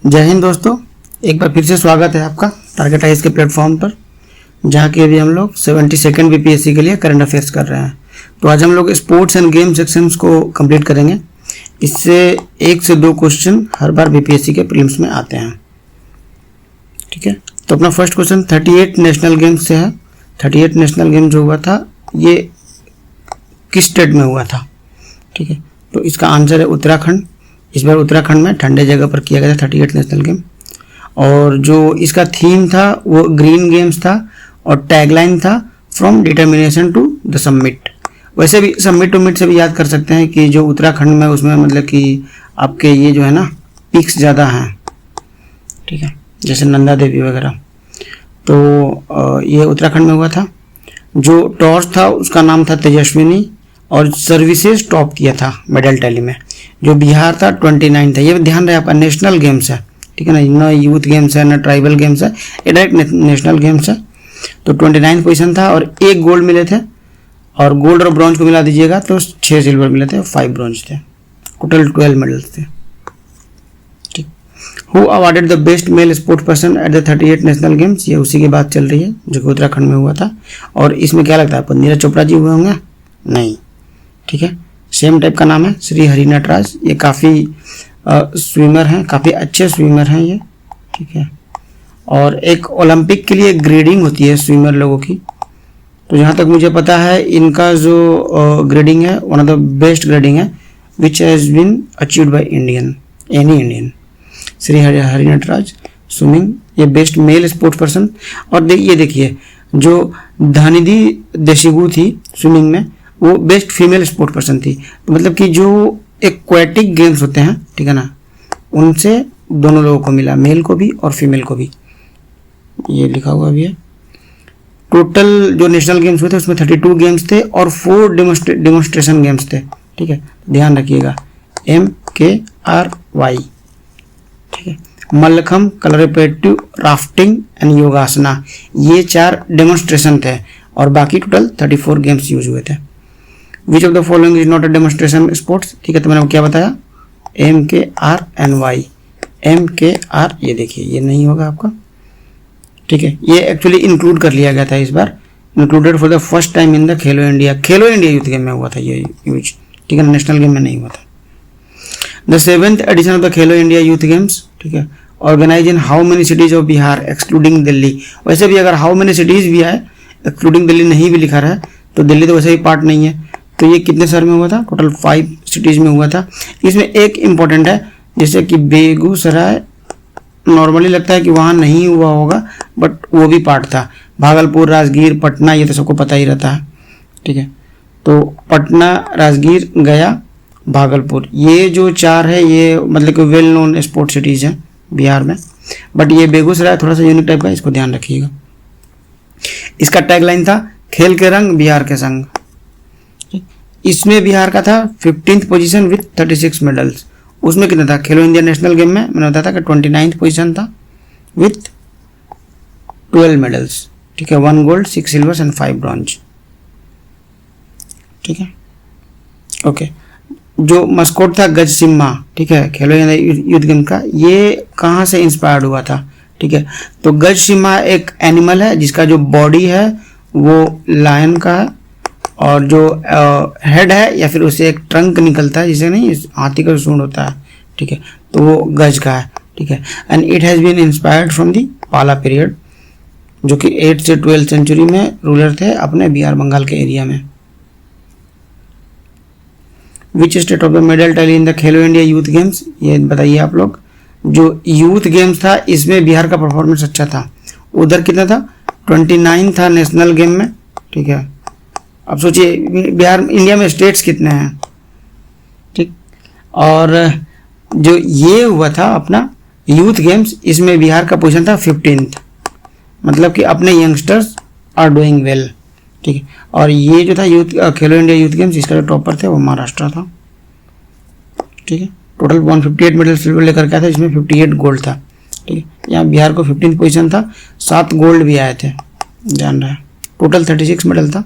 जय हिंद दोस्तों, एक बार फिर से स्वागत है आपका टारगेट आईएएस के प्लेटफॉर्म पर, जहाँ की अभी हम लोग 72nd बीपीएससी के लिए करंट अफेयर्स कर रहे हैं। तो आज हम लोग स्पोर्ट्स एंड गेम सेक्शंस को कंप्लीट करेंगे। इससे 1 से 2 क्वेश्चन हर बार बीपीएससी के प्रीलिम्स में आते हैं। ठीक है, तो अपना फर्स्ट क्वेश्चन 38 नेशनल गेम्स से है। 38 नेशनल गेम जो हुआ था ये किस स्टेट में हुआ था? ठीक है, तो इसका आंसर है उत्तराखंड। इस बार उत्तराखंड में ठंडे जगह पर किया गया था 38 नेशनल गेम। और जो इसका थीम था वो ग्रीन गेम्स था और टैगलाइन था from determination to the summit. वैसे भी समिट टू मिट से भी याद कर सकते हैं कि जो उत्तराखंड में उसमें मतलब कि आपके ये जो है ना पीक्स ज़्यादा हैं। ठीक है, जैसे नंदा देवी वगैरह। तो ये उत्तराखंड में हुआ था। जो टॉर्च था उसका नाम था तेजस्विनी और सर्विसेज टॉप किया था मेडल टैली में। जो बिहार था 29 था। ये ध्यान रहे आपका नेशनल गेम्स है, ठीक है ना, ना यूथ गेम्स है ना ट्राइबल गेम्स है, ये डायरेक्ट नेशनल गेम्स है। तो 29 पोजीशन था और 1 गोल्ड मिले थे और गोल्ड और ब्रॉन्ज को मिला दीजिएगा तो 6 सिल्वर मिले थे, 5 ब्रॉन्ज थे, टोटल 12 मेडल्स थे। ठीक, who awarded the best male sports person at the 38 national games? ये उसी की बात चल रही है जो कि उत्तराखंड में हुआ था। और इसमें क्या लगता है आपको, नीरज चोपड़ा जी हुए होंगे? नहीं। ठीक है, सेम टाइप का नाम है श्री हरि नटराज। ये काफ़ी स्विमर हैं, काफ़ी अच्छे स्विमर हैं ये। ठीक है, और एक ओलंपिक के लिए ग्रेडिंग होती है स्विमर लोगों की। तो जहाँ तक मुझे पता है इनका जो ग्रेडिंग है one of the best grading है which has been achieved by any Indian. Shri Hari Nataraj swimming, ये बेस्ट मेल स्पोर्ट्स पर्सन। और ये देखिए जो धनिधि देशिगु थी स्विमिंग में, वो बेस्ट फीमेल स्पोर्ट पर्सन थी। तो मतलब कि जो एक्वेटिक गेम्स होते हैं, ठीक है ना, उनसे दोनों लोगों को मिला, मेल को भी और फीमेल को भी। ये लिखा हुआ भी है। टोटल जो नेशनल गेम्स हुए थे उसमें 32 गेम्स थे और 4 डेमोन्स्ट्रेशन गेम्स थे। ठीक है, ध्यान रखिएगा, MKRY। ठीक है, मल्लखम, कलरीपयट्टू, राफ्टिंग एंड योगासना, ये 4 डेमोन्स्ट्रेशन थे और बाकी टोटल 34 गेम्स यूज हुए थे। Which of the following is not a demonstration sports? ठीक है, तो मैंने क्या बताया, MKRNY, MKR, ये देखिए ये नहीं होगा आपका। ठीक है, ये एक्चुअली इंक्लूड कर लिया गया था इस बार, included for the first time in the Khelo India youth game में हुआ था ये यूज। ठीक है, नेशनल गेम में नहीं हुआ था। The 7th edition of the Khelo India youth games, ठीक है, organise in how many cities of Bihar excluding Delhi? वैसे भी अगर हाउ मेनी सिटीज भी है, एक्सक्लूडिंग दिल्ली नहीं भी लिखा रहा है तो दिल्ली तो वैसे ही पार्ट नहीं है। तो ये कितने शहर में हुआ था? टोटल 5 सिटीज में हुआ था। इसमें एक इम्पॉर्टेंट है, जैसे कि बेगूसराय, नॉर्मली लगता है कि वहाँ नहीं हुआ होगा बट वो भी पार्ट था। भागलपुर, राजगीर, पटना, ये तो सबको पता ही रहता है। ठीक है, तो पटना, राजगीर, गया, भागलपुर, ये जो 4 है ये मतलब कि वेल नोन स्पोर्ट सिटीज़ हैं बिहार में। बट ये बेगूसराय थोड़ा सा यूनिक टाइप का, इसको ध्यान रखिएगा। इसका टैगलाइन था खेल के रंग बिहार के संग। इसमें बिहार का था 15th पोजीशन विथ 36 मेडल्स। उसमें कितना था? खेलो इंडिया नेशनल गेम में मैंने बताया था कि 29th पोजीशन था विथ 12 मेडल्स। ठीक है, 1 गोल्ड, 6 सिल्वर एंड 5 ब्रॉन्ज। ठीक है, ओके। जो मस्कोट था गज सिम्हा, ठीक है, खेलो इंडिया यूथ गेम का, ये कहाँ से इंस्पायर्ड हुआ था? ठीक है, तो गज सिम्हा एक एनिमल है जिसका जो बॉडी है वो लायन का है और जो हेड है या फिर उसे एक ट्रंक निकलता है जिसे नहीं हाथी का सूंड होता है। ठीक है, तो वो गज का है। ठीक है, and it has been inspired from the Pala period, जो कि 8th से 12th सेंचुरी में रूलर थे अपने बिहार बंगाल के एरिया में। Which state of the medal tally in the Khelo India youth games? ये बताइए आप लोग। जो यूथ गेम्स था इसमें बिहार का परफॉर्मेंस अच्छा था। उधर कितना था? 29 था नेशनल गेम में। ठीक है, अब सोचिए बिहार, इंडिया में स्टेट्स कितने हैं? ठीक, और जो ये हुआ था अपना यूथ गेम्स, इसमें बिहार का पोजीशन था 15th, मतलब कि अपने यंगस्टर्स आर डूइंग वेल। ठीक है, और ये जो था यूथ खेलो इंडिया यूथ गेम्स, इसका जो टॉपर थे वो महाराष्ट्र था। ठीक है, टोटल 158 मेडल सिल्वर लेकर के आया था, इसमें 58 गोल्ड था। ठीक है, यहाँ बिहार को 15th पोजीशन था, 7 गोल्ड भी आए थे, जान रहे हैं, टोटल 36 मेडल था।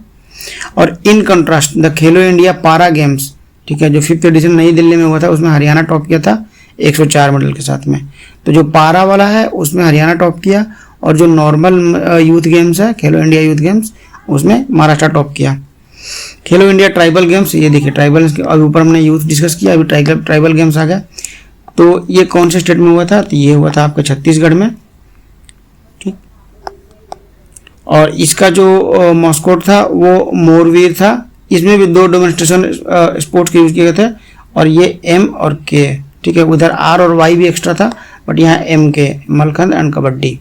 और in contrast the Khelo India पारा गेम्स, ठीक है, जो 5th एडिशन नई दिल्ली में हुआ था उसमें हरियाणा टॉप किया था 104 मेडल के साथ में। तो जो पारा वाला है उसमें हरियाणा टॉप किया, और जो नॉर्मल यूथ गेम्स है, खेलो इंडिया यूथ गेम्स, उसमें महाराष्ट्र टॉप किया। खेलो इंडिया ट्राइबल गेम्स, ये देखिए ट्राइबल, अभी ऊपर हमने यूथ डिस्कस किया, अभी ट्राइबल गेम्स आ गया। तो ये कौन से स्टेट में हुआ था? तो ये हुआ था आपके छत्तीसगढ़ में, ठीक। और इसका जो मॉस्कोट था वो मोरवीर था। इसमें भी 2 डेमोन्स्ट्रेशन स्पोर्ट्स के यूज किए गए थे, और ये M और K, ठीक है। उधर R और Y भी एक्स्ट्रा था, बट यहाँ MK, Mallakhamb and kabaddi.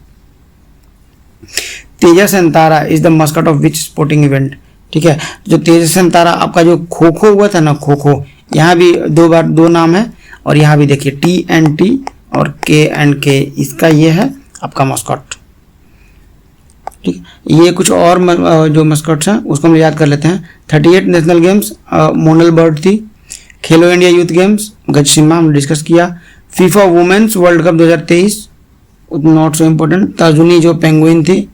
Tejas and Tara is the mascot of which sporting event, ठीक है। जो तेजस एंड तारा आपका जो खो खो हुआ था ना, खो खो, यहाँ भी 2 बार 2 नाम है, और यहाँ भी देखिए T और K, इसका ये है आपका मस्कट, ठीक है। ये कुछ और जो मस्कट्स हैं उसको हम याद कर लेते हैं। 38 नेशनल गेम्स मोनल बर्ड थी। खेलो इंडिया यूथ गेम्स गजसिम्हा हमने डिस्कस किया। FIFA women's world cup 2023 not so important, Tarjuni जो पेंगुइन थी।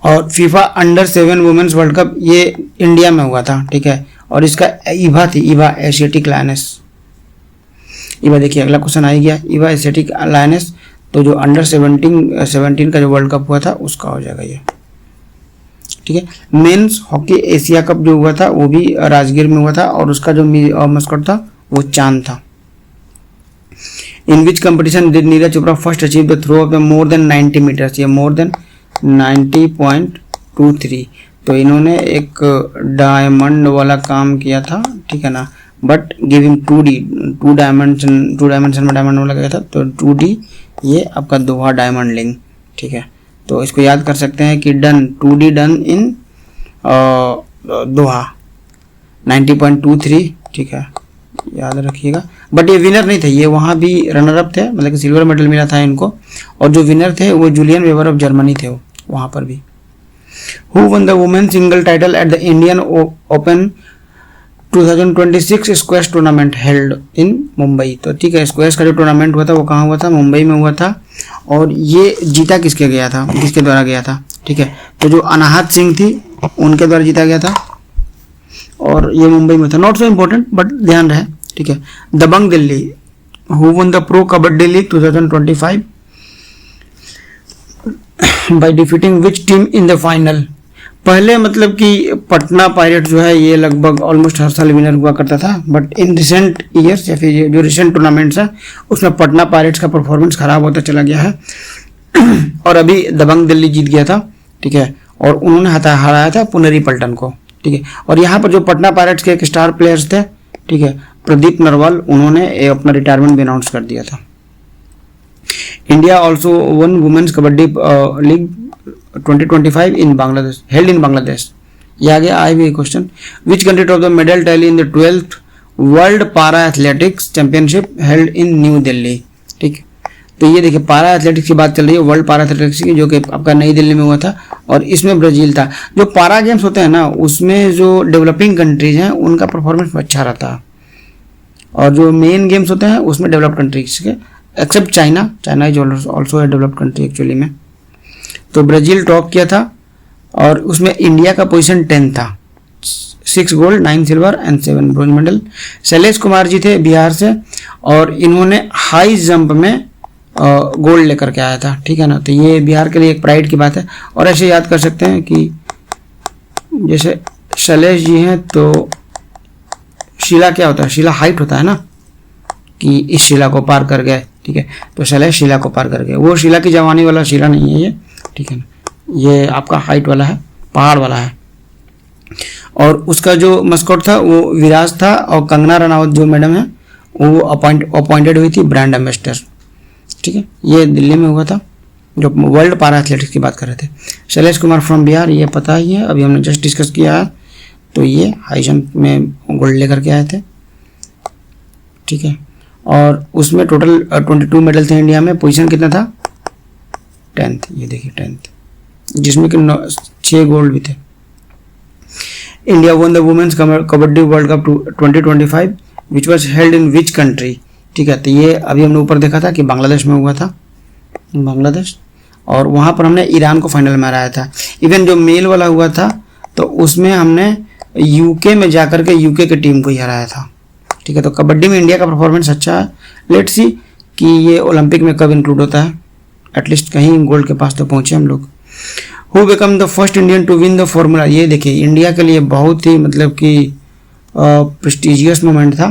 और FIFA under women's world cup ये इंडिया में हुआ था, ठीक है। और इसका ईवा थी, ईवा एशियाटिक लायनेस। ईवा देखिए अगला क्वेश्चन आ गया, ईवा एशियाटिक लायनेस। तो जो अंडर 17 का जो वर्ल्ड कप हुआ था उसका हो जाएगा ये, ठीक है। मेंस हॉकी एशिया कप जो हुआ था वो भी राजगीर में हुआ था, और उसका जो मस्कट था वो चांद था। In which competition did Neeraj Chopra first achieve the throw of the more than 90 meters, ये मोर देन 90.23। तो इन्होंने एक डायमंड वाला काम किया था, ठीक है ना, बट गिविंग 2 डायमेंशन में डायमंड वाला गया था। तो 2D ये आपका दोहा डायमंड लिंग, ठीक है। तो इसको याद कर सकते हैं कि 2D डन इन दोहा 90.23, ठीक है, याद रखिएगा। बट ये विनर नहीं थे, ये वहाँ भी रनर अप थे, मतलब कि सिल्वर मेडल मिला था इनको। और जो विनर थे वो जूलियन वेबर ऑफ जर्मनी थे, वो वहाँ पर भी। Who won the women single title at the Indian open 2026 squash tournament held in Mumbai. तो ठीक है, स्क्वैश का जो टूर्नामेंट हुआ था वो कहाँ हुआ था? मुंबई में हुआ था। और ये जीता किसके द्वारा गया था? ठीक है, तो जो अनाहत सिंह थी उनके द्वारा जीता गया था, और ये मुंबई में था। नॉट सो इम्पोर्टेंट बट ध्यान रहे, ठीक है। Dabang Delhi, who won the pro kabaddi league 2025 by defeating which team in the final. पहले मतलब कि पटना पायरेट जो है ये लगभग ऑलमोस्ट हर साल विनर हुआ करता था, बट इन रिसेंट ईयर्स या फिर जो रिसेंट टूर्नामेंट्स है उसमें पटना पायरेट्स का परफॉर्मेंस खराब होता चला गया है। और अभी दबंग दिल्ली जीत गया था, ठीक है, और उन्होंने हराया था पुनेरी पल्टन को, ठीक है। और यहाँ पर जो पटना पायरेट्स के एक स्टार प्लेयर्स थे, ठीक है, प्रदीप नरवाल, उन्होंने अपना रिटायरमेंट भी अनाउंस कर दिया था। India also won women's kabaddi league 2025 in Bangladesh, held in Bangladesh. ये आगे आए भी question. Which country top the medal tally in the 12th world para athletics championship held in New Delhi. ठीक, तो ये देखिए पारा एथलेटिक्स की बात चल रही है, वर्ल्ड पारा एथलेटिक्स की, जो कि आपका नई दिल्ली में हुआ था, और इसमें ब्राजील था। जो पारा गेम्स होते हैं ना, उसमें जो डेवलपिंग कंट्रीज हैं उनका परफॉर्मेंस अच्छा रहता है, और जो मेन गेम्स होते हैं उसमें डेवलप्ड कंट्रीज के, accept China is also a developed country actually में। तो ब्राजील टॉप किया था, और उसमें इंडिया का पोजीशन 10 था, 6 gold 9 silver and 7 bronze medal. Shailesh Kumar ji थे बिहार से, और इन्होंने हाई जंप में गोल्ड लेकर के आया था, ठीक है ना। तो ये बिहार के लिए एक प्राइड की बात है। और ऐसे याद कर सकते हैं कि जैसे शैलेश जी हैं तो शिला क्या होता है? शिला हाइट होता है ना, कि इस शिला को पार कर गए, ठीक है। तो शैलेश शिला को पार कर गए, वो शिला की जवानी वाला शिला नहीं है ये, ठीक है ना, ये आपका हाइट वाला है, पहाड़ वाला है। और उसका जो मस्कॉट था वो विराज था, और कंगना रनावत जो मैडम है वो अपॉइंटेड हुई थी ब्रांड एम्बेसडर, ठीक है। ये दिल्ली में हुआ था, जो वर्ल्ड पारा एथलेटिक्स की बात कर रहे थे। शैलेश कुमार फ्रॉम बिहार, ये पता ही है, अभी हमने जस्ट डिस्कस किया है। तो ये हाई जंप में गोल्ड लेकर के आए थे, ठीक है। और उसमें टोटल 22 मेडल थे इंडिया में। पोजीशन कितना था? 10th, ये देखिए 10th, जिसमें कि 6 गोल्ड भी थे। India won the women's kabaddi world cup 2025 which was held in which country, ठीक है। तो ये अभी हमने ऊपर देखा था कि बांग्लादेश में हुआ था, बांग्लादेश, और वहाँ पर हमने ईरान को फाइनल में हराया था। इवन जो मेल वाला हुआ था तो उसमें हमने यूके में जाकर के यूके की टीम को ही हराया था, ठीक है। तो कबड्डी में इंडिया का परफॉर्मेंस अच्छा है। लेट्स सी कि ये ओलंपिक में कब इंक्लूड होता है, एटलीस्ट कहीं गोल्ड के पास तो पहुँचे हम लोग। Who become the first Indian to win the formula, ये देखिए इंडिया के लिए बहुत ही मतलब कि प्रेस्टिजियस मोमेंट था।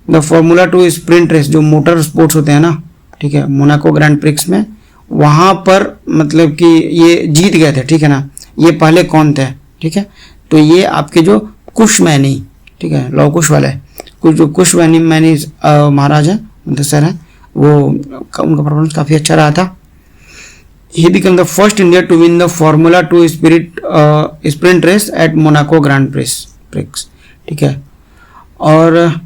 द फॉर्मूला 2 स्प्रिंट रेस, जो मोटर स्पोर्ट्स होते हैं ना, ठीक है, मोनाको ग्रैंड प्रिक्स में, वहाँ पर मतलब कि ये जीत गए थे, ठीक है ना। ये पहले कौन थे, ठीक है, तो ये आपके जो कुशमैनी, ठीक है, लौ कुश वाले, जो कुशमैनी महाराज हैं, मतलब सर हैं, वो उनका परफॉर्मेंस काफ़ी अच्छा रहा था। He became the first India to win the Formula 2 sprint race at Monaco Grand Prix, ठीक है। और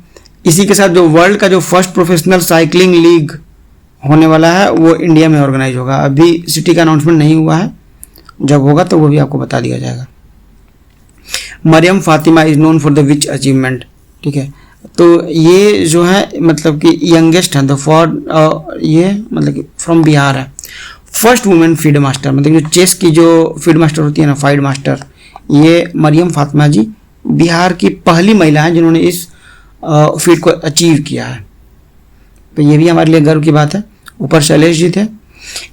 इसी के साथ जो वर्ल्ड का जो फर्स्ट प्रोफेशनल साइकिलिंग लीग होने वाला है वो इंडिया में ऑर्गेनाइज होगा। अभी सिटी का अनाउंसमेंट नहीं हुआ है, जब होगा तो वो भी आपको बता दिया जाएगा। Maryam Fatima is known for the which achievement, ठीक है, तो ये जो है मतलब कि यंगेस्ट है, ये मतलब कि फ्रॉम बिहार है। फर्स्ट वुमेन फील्ड मास्टर, मतलब जो चेस की जो फील्ड मास्टर होती है ना, फील्ड मास्टर, ये मरियम फातिमा जी बिहार की पहली महिला हैं जिन्होंने इस फील्ड को अचीव किया है, तो ये भी हमारे लिए गर्व की बात है। ऊपर शैलेश जी थे।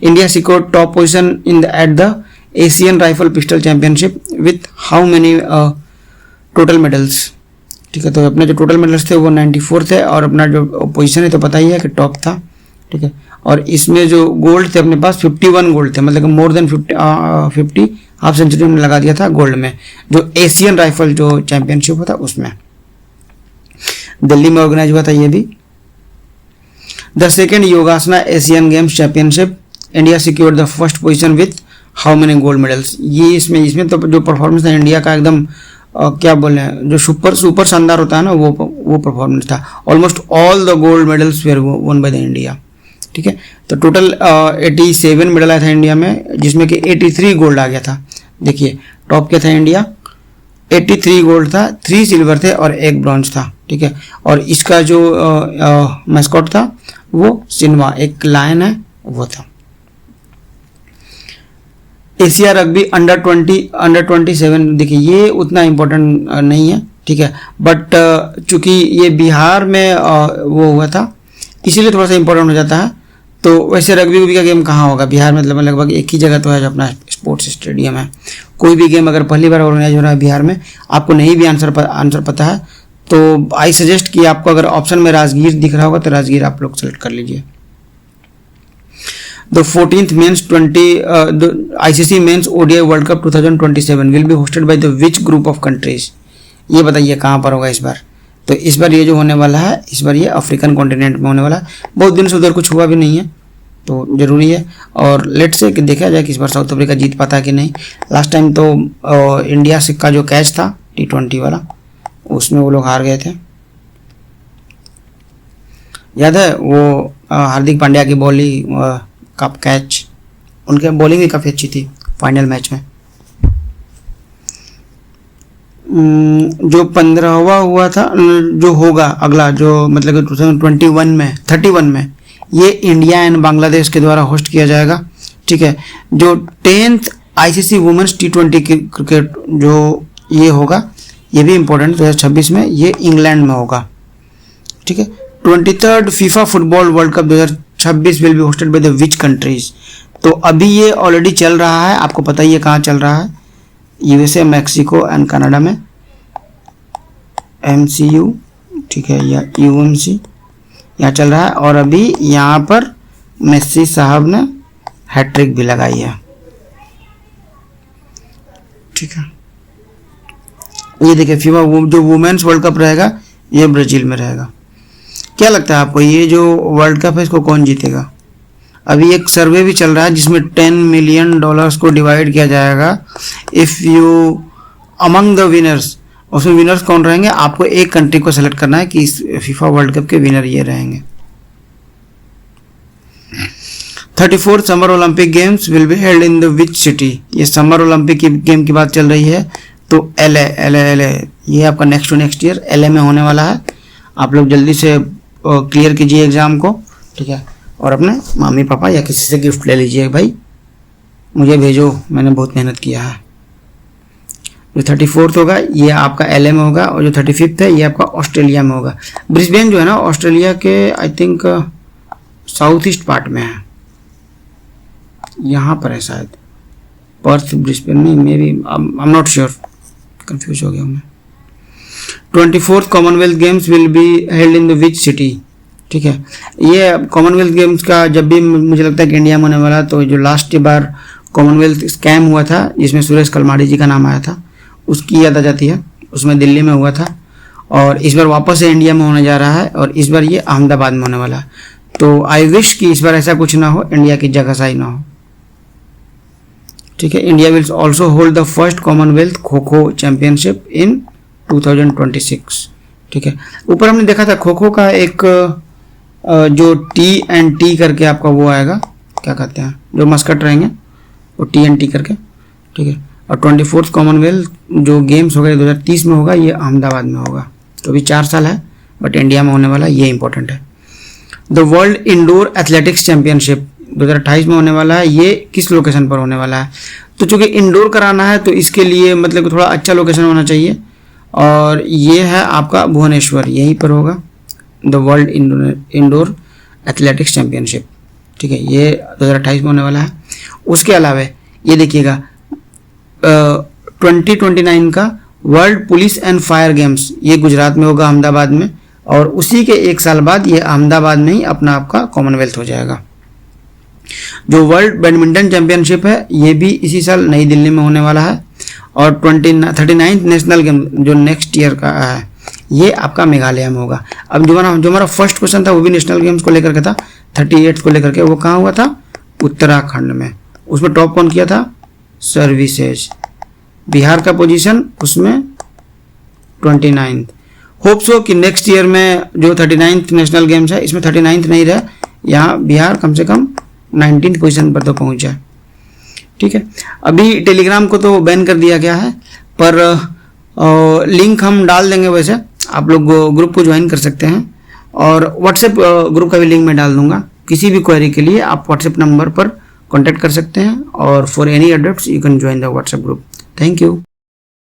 India secured top position in at the Asian rifle pistol championship with how many total medals, ठीक है, तो अपने जो टोटल मेडल्स थे वो 94 थे, और अपना जो पोजीशन है तो पता ही है कि टॉप था, ठीक है। और इसमें जो गोल्ड थे अपने पास 51 गोल्ड थे, मतलब मोर देन 50 हाफ सेंचुरी में लगा दिया था गोल्ड में, जो एशियन राइफल जो चैंपियनशिप होता उसमें दिल्ली में ऑर्गेनाइज हुआ था ये भी। The second योगासना Asian games championship, India secured the first position with how many gold medals, ये इसमें तो जो परफॉर्मेंस था इंडिया का एकदम क्या बोले, जो सुपर शानदार होता है ना, वो परफॉर्मेंस था। Almost all the gold medals were won by the India, ठीक है। तो टोटल 87 मेडल आया था इंडिया में, जिसमें कि 83 गोल्ड आ गया था। देखिए टॉप क्या था इंडिया, 83 गोल्ड था, 3 सिल्वर थे और 1 ब्रॉन्ज था, ठीक है। और इसका जो मैस्कॉट था वो सिन्वा, एक लायन है वो था। एशिया रग्बी अंडर 27, देखिए ये उतना इम्पोर्टेंट नहीं है, ठीक है, बट चूंकि ये बिहार में वो हुआ था इसीलिए थोड़ा सा इम्पोर्टेंट हो जाता है। तो वैसे रग्बी का गेम कहाँ होगा बिहार में, मतलब लगभग एक ही जगह तो है जो अपना स्पोर्ट्स स्टेडियम है। कोई भी गेम अगर पहली बार ऑर्गेनाइज हो रहा है बिहार में, आपको नहीं भी आंसर पता है, तो आई सजेस्ट कि आपको अगर ऑप्शन में राजगीर दिख रहा होगा तो राजगीर आप लोग सेलेक्ट कर लीजिए। The 14th men's ICC men's ODI world cup 2027 will be hosted by the which group of countries, ये बताइए कहाँ पर होगा इस बार। तो इस बार ये जो होने वाला है, इस बार ये अफ्रीकन कॉन्टिनेंट में होने वाला है। बहुत दिन से उधर कुछ हुआ भी नहीं है, तो ज़रूरी है। और लेट से कि देखा जाए कि इस बार साउथ अफ्रीका जीत पाता है कि नहीं। लास्ट टाइम तो इंडिया से का जो कैच था T20 वाला, उसमें वो लोग हार गए थे, याद है वो हार्दिक पांड्या की बॉलिंग का कैच, उनके बॉलिंग भी काफ़ी अच्छी थी फाइनल मैच में। जो 15वां हुआ था, जो होगा अगला, जो मतलब कि 2031 में ये इंडिया एंड बांग्लादेश के द्वारा होस्ट किया जाएगा, ठीक है। जो 10th ICC women's T20 cricket जो ये होगा, ये भी इम्पोर्टेंट 2026 में, ये इंग्लैंड में होगा, ठीक है। 23rd FIFA football world cup 2026 will be hosted by the which countries, तो अभी ये ऑलरेडी चल रहा है, आपको पता ही है कहाँ चल रहा है, USA, मैक्सिको एंड कनाडा में, MCU, ठीक है, या UMC यहाँ चल रहा है। और अभी यहाँ पर मेस्सी साहब ने हैट्रिक भी लगाई है, ठीक है। ये देखिए फीफा जो वुमेन्स वर्ल्ड कप रहेगा ये ब्राज़ील में रहेगा। क्या लगता है आपको ये जो वर्ल्ड कप है इसको कौन जीतेगा? अभी एक सर्वे भी चल रहा है जिसमें $10 मिलियन को डिवाइड किया जाएगा if you among the winners. उसमें विनर्स कौन रहेंगे, आपको एक कंट्री को सेलेक्ट करना है कि इस फीफा वर्ल्ड कप के विनर ये रहेंगे। 34th summer Olympic games will be held in the which city, ये समर ओलंपिक की गेम की बात चल रही है, तो LA ये आपका next to next year LA में होने वाला है। आप लोग जल्दी से क्लियर कीजिए एग्ज़ाम को, ठीक है, और अपने मम्मी पापा या किसी से गिफ्ट ले लीजिए, भाई मुझे भेजो, मैंने बहुत मेहनत किया है। जो 34th होगा ये आपका LA में होगा, और जो 35th है ये आपका ऑस्ट्रेलिया में होगा। ब्रिस्बेन जो है ना ऑस्ट्रेलिया के I think south east part में है, यहाँ पर है शायद, पर्थ ब्रिस्बेन नहीं, may be, I am not sure, confuse हो गया हूँ मैं। 24th Commonwealth games will be held in the which city. ठीक है, ये कॉमनवेल्थ गेम्स का जब भी मुझे लगता है कि इंडिया में होने वाला, तो जो लास्ट बार कॉमनवेल्थ स्कैम हुआ था जिसमें सुरेश कलमाड़ी जी का नाम आया था, उसकी याद आ जाती है, उसमें दिल्ली में हुआ था, और इस बार वापस से इंडिया में होने जा रहा है, और इस बार ये अहमदाबाद में होने वाला है। तो आई विश कि इस बार ऐसा कुछ ना हो, इंडिया की जगहसाई ना हो। ठीक है, India will also hold the first Commonwealth kho kho championship इन 2026। ठीक है, ऊपर हमने देखा था खो खो का एक जो TNT करके आपका वो आएगा, क्या कहते हैं, जो मस्कट रहेंगे वो TNT करके। ठीक है, और 24th कॉमनवेल्थ जो गेम्स होगा 2030 में होगा, ये अहमदाबाद में होगा। तो अभी 4 साल है, बट इंडिया में होने वाला, ये इंपॉर्टेंट है। The world indoor athletics championship 2028 में होने वाला है, ये किस लोकेशन पर होने वाला है? तो चूँकि इंडोर कराना है तो इसके लिए मतलब थोड़ा अच्छा लोकेशन होना चाहिए, और ये है आपका भुवनेश्वर, यहीं पर होगा the world indoor athletics championship. ठीक है, ये 2028 में होने वाला है। उसके अलावा ये देखिएगा 2029 का world police and fire games, ये गुजरात में होगा, अहमदाबाद में, और उसी के 1 साल बाद ये अहमदाबाद में ही अपना आपका कॉमनवेल्थ हो जाएगा। जो वर्ल्ड बैडमिंटन चैंपियनशिप है ये भी इसी साल नई दिल्ली में होने वाला है, और 39th नेशनल गेम जो नेक्स्ट ईयर का है ये आपका मेघालय में होगा। अब जो हमारा फर्स्ट क्वेश्चन था वो भी नेशनल गेम्स को लेकर के था, 38 को लेकर के, वो कहाँ हुआ था? उत्तराखंड में। उसमें टॉप कौन किया था? सर्विसेज। बिहार का पोजीशन उसमें 29th। होप सो कि नेक्स्ट ईयर में जो 39th नेशनल गेम्स है इसमें 39th नहीं रहे, यहाँ बिहार कम से कम 19th पोजीशन पर तो पहुँच जाए। ठीक है, अभी टेलीग्राम को तो बैन कर दिया गया है, पर लिंक हम डाल देंगे, वैसे आप लोग ग्रुप को ज्वाइन कर सकते हैं, और व्हाट्सएप ग्रुप का भी लिंक मैं डाल दूंगा। किसी भी क्वेरी के लिए आप व्हाट्सएप नंबर पर कॉन्टैक्ट कर सकते हैं, और for any updates you can join the WhatsApp group. Thank you.